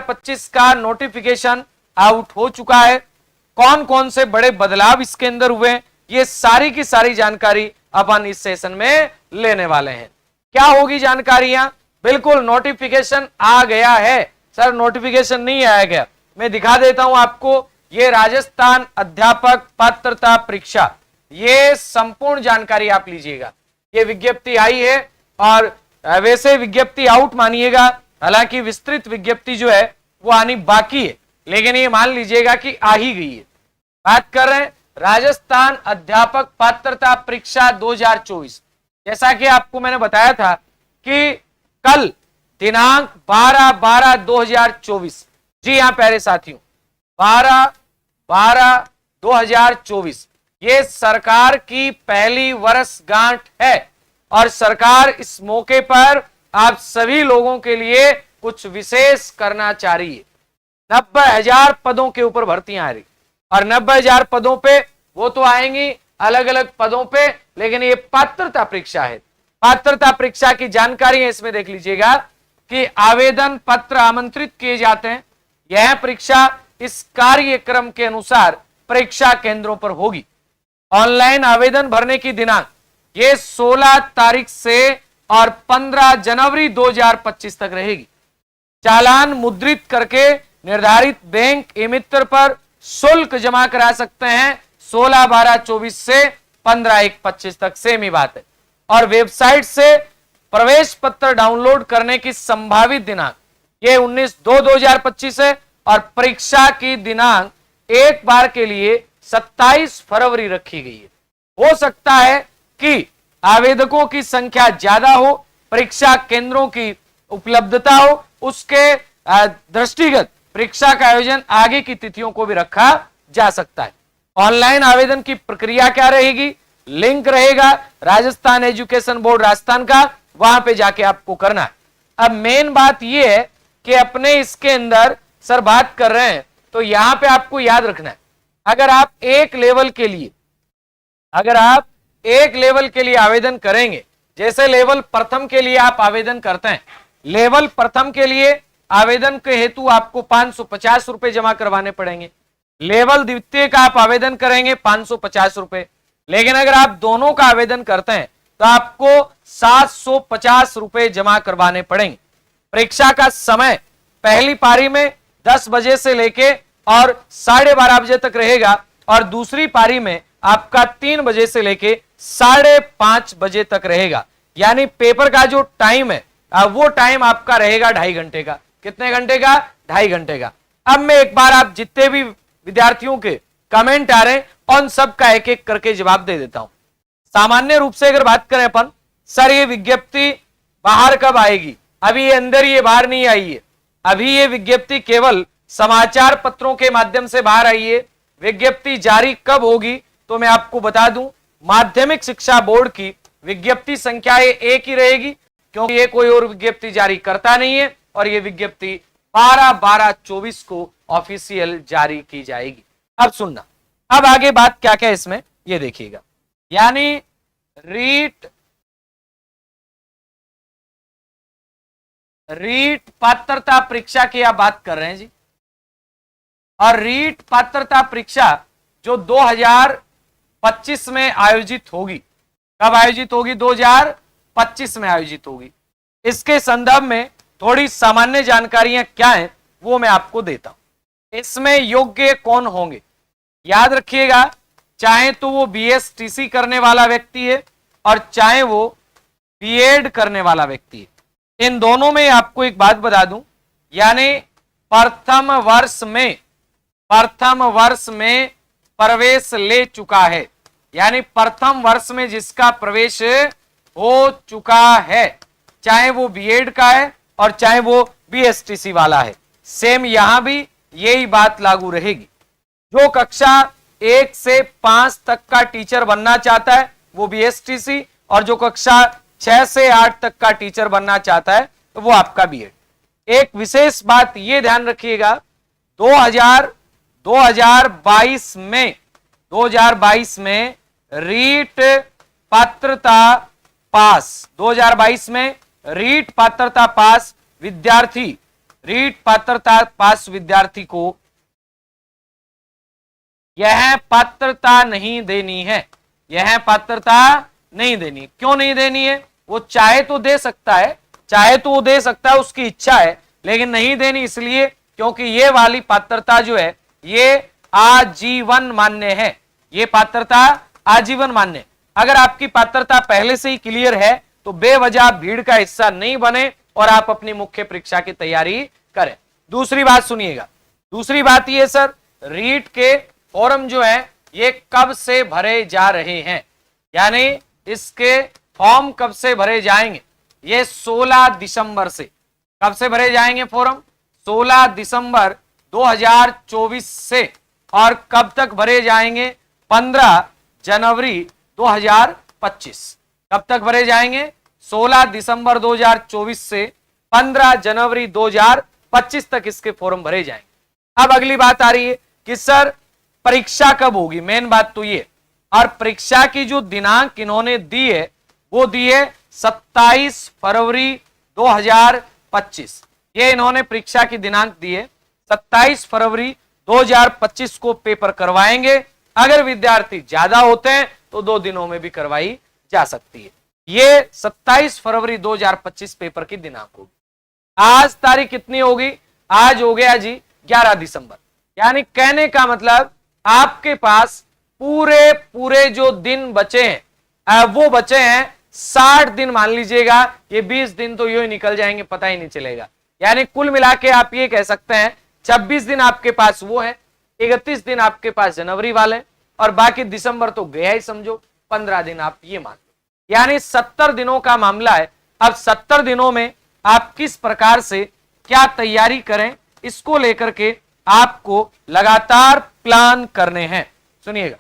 2025 का notification out हो चुका है। कौन कौन से बड़े बदलाव इसके अंदर हुए, ये सारी की सारी जानकारी अपन इस सेशन में लेने वाले हैं। क्या होगी जानकारियां? बिल्कुल नोटिफिकेशन आ गया है। सर नोटिफिकेशन नहीं आया गया, मैं दिखा देता हूं आपको। ये राजस्थान अध्यापक पात्रता परीक्षा, ये संपूर्ण जानकारी आप लीजिएगा। ये विज्ञप्ति आई है और वैसे विज्ञप्ति आउट मानिएगा, हालांकि विस्तृत विज्ञप्ति जो है वो आनी बाकी है, लेकिन ये मान लीजिएगा कि आ ही गई है। बात कर रहे हैं राजस्थान अध्यापक पात्रता परीक्षा 2024। जैसा कि आपको मैंने बताया था कि कल दिनांक 12/12/2024, जी हां प्यारे साथियों, 12/12/2024 ये सरकार की पहली वर्षगांठ है और सरकार इस मौके पर आप सभी लोगों के लिए कुछ विशेष करना चाह रही है। 90,000 पदों के ऊपर भर्तियां आ रही और 90,000 पदों पे वो तो आएंगी अलग अलग पदों पे, लेकिन ये पात्रता परीक्षा है। पात्रता परीक्षा की जानकारी है, इसमें देख लीजिएगा कि आवेदन पत्र आमंत्रित किए जाते हैं। यह परीक्षा इस कार्यक्रम के अनुसार परीक्षा केंद्रों पर होगी। ऑनलाइन आवेदन भरने की दिनांक ये 16 तारीख से और 15 जनवरी 2025 तक रहेगी। चालान मुद्रित करके निर्धारित बैंक ई मित्र पर शुल्क जमा करा सकते हैं 16/12/24 से 15/1/25 तक, सेम ही बात है। और वेबसाइट से प्रवेश पत्र डाउनलोड करने की संभावित दिनांक ये 19/2/2025 है और परीक्षा की दिनांक एक बार के लिए 27 फरवरी रखी गई है। हो सकता है कि आवेदकों की संख्या ज्यादा हो, परीक्षा केंद्रों की उपलब्धता हो, उसके दृष्टिगत परीक्षा का आयोजन आगे की तिथियों को भी रखा जा सकता है। ऑनलाइन आवेदन की प्रक्रिया क्या रहेगी? लिंक रहेगा राजस्थान एजुकेशन बोर्ड राजस्थान का, वहां पे जाके आपको करना है। अब मेन बात यह है कि अपने इसके अंदर सर बात कर रहे हैं तो यहां पे आपको याद रखना है, अगर आप एक लेवल के लिए आवेदन करेंगे, जैसे लेवल प्रथम के लिए आप आवेदन करते हैं, लेवल प्रथम के लिए आवेदन के हेतु आपको 550 रुपए जमा करवाने पड़ेंगे। लेवल द्वितीय का आप आवेदन करेंगे 550 रुपए, लेकिन अगर आप दोनों का आवेदन करते हैं तो आपको 750 रुपए जमा करवाने पड़ेंगे। परीक्षा का समय पहली पारी में 10 बजे से लेके और 12:30 बजे तक रहेगा और दूसरी पारी में आपका 3 बजे से लेके 5:30 बजे तक रहेगा। यानी पेपर का जो टाइम है वो टाइम आपका रहेगा 2.5 घंटे का। कितने घंटे का? 2.5 घंटे का। अब मैं एक बार आप जितने भी विद्यार्थियों के कमेंट आ रहे हैं उन सब का एक एक करके जवाब दे देता हूं। सामान्य रूप से अगर बात करें अपन, सर ये विज्ञप्ति बाहर कब आएगी? अभी ये अंदर, ये बाहर नहीं आई है। अभी ये विज्ञप्ति केवल समाचार पत्रों के माध्यम से बाहर आई है। विज्ञप्ति जारी कब होगी तो मैं आपको बता दूं, माध्यमिक शिक्षा बोर्ड की विज्ञप्ति संख्या ये एक ही रहेगी, क्योंकि ये कोई और विज्ञप्ति जारी करता नहीं है और ये विज्ञप्ति 12/12/24 को ऑफिशियल जारी की जाएगी। अब सुनना, अब आगे बात क्या क्या इसमें ये देखिएगा। यानी रीट पात्रता परीक्षा की आप बात कर रहे हैं जी, और रीट पात्रता परीक्षा जो 2025 में आयोजित होगी। कब आयोजित होगी? 2025 में आयोजित होगी। इसके संदर्भ में थोड़ी सामान्य जानकारियां क्या हैं वो मैं आपको देता हूं। इसमें योग्य कौन होंगे? याद रखिएगा, चाहे तो वो बीएसटीसी करने वाला व्यक्ति है और चाहे वो बीएड करने वाला व्यक्ति है। इन दोनों में आपको एक बात बता दूं, यानी प्रथम वर्ष में प्रवेश ले चुका है, यानी प्रथम वर्ष में जिसका प्रवेश हो चुका है, चाहे वो बीएड का है और चाहे वो बीएसटीसी वाला है, सेम यहां भी यही बात लागू रहेगी। जो कक्षा 1 से 5 तक का टीचर बनना चाहता है वो बीएसटीसी, और जो कक्षा 6 से 8 तक का टीचर बनना चाहता है तो वो आपका बीएड। एक विशेष बात ये ध्यान रखिएगा, 2022 में रीट पात्रता पास विद्यार्थी रीट पात्रता पास विद्यार्थी को यह पात्रता नहीं देनी है, यह पात्रता नहीं देनी। क्यों नहीं देनी है? वो चाहे तो दे सकता है, चाहे तो वो दे सकता है, उसकी इच्छा है, लेकिन नहीं देनी इसलिए क्योंकि ये वाली पात्रता जो है ये आजीवन मान्य है, ये पात्रता आजीवन मान्य। अगर आपकी पात्रता पहले से ही क्लियर है तो बेवजह भीड़ का हिस्सा नहीं बने और आप अपनी मुख्य परीक्षा की तैयारी करें। दूसरी बात सुनिएगा, दूसरी बात ये सर, रीट के फॉर्म जो है ये कब से भरे जा रहे हैं, यानी इसके फॉर्म कब से भरे जाएंगे? ये 16 दिसंबर से। कब से भरे जाएंगे फॉर्म? 16 दिसंबर 2024 से। और कब तक भरे जाएंगे? 15 जनवरी 2025। कब तक भरे जाएंगे? 16 दिसंबर 2024 से 15 जनवरी 2025 तक इसके फॉर्म भरे जाएंगे। अब अगली बात आ रही है कि सर परीक्षा कब होगी? मेन बात तो ये, और परीक्षा की जो दिनांक इन्होंने दी है वो दी है 27 फरवरी 2025। ये इन्होंने परीक्षा की दिनांक दी है 27 फरवरी 2025 को पेपर करवाएंगे। अगर विद्यार्थी ज्यादा होते हैं तो 2 दिनों में भी करवाई जा सकती है। ये 27 फरवरी 2025 पेपर की दिनांक होगी। आज तारीख कितनी होगी? आज हो गया जी 11 दिसंबर। यानी कहने का मतलब आपके पास पूरे जो दिन बचे हैं वो बचे हैं 60 दिन मान लीजिएगा। ये 20 दिन तो यूं ही निकल जाएंगे, पता ही नहीं चलेगा। यानी कुल मिला के आप ये कह सकते हैं 26 दिन आपके पास वो है, 31 दिन आपके पास जनवरी वाले, और बाकी दिसंबर तो गया ही समझो, 15 दिन आप ये मान लो। यानी 70 दिनों का मामला है। अब 70 दिनों में आप किस प्रकार से क्या तैयारी करें, इसको लेकर के आपको लगातार प्लान करने हैं। सुनिएगा,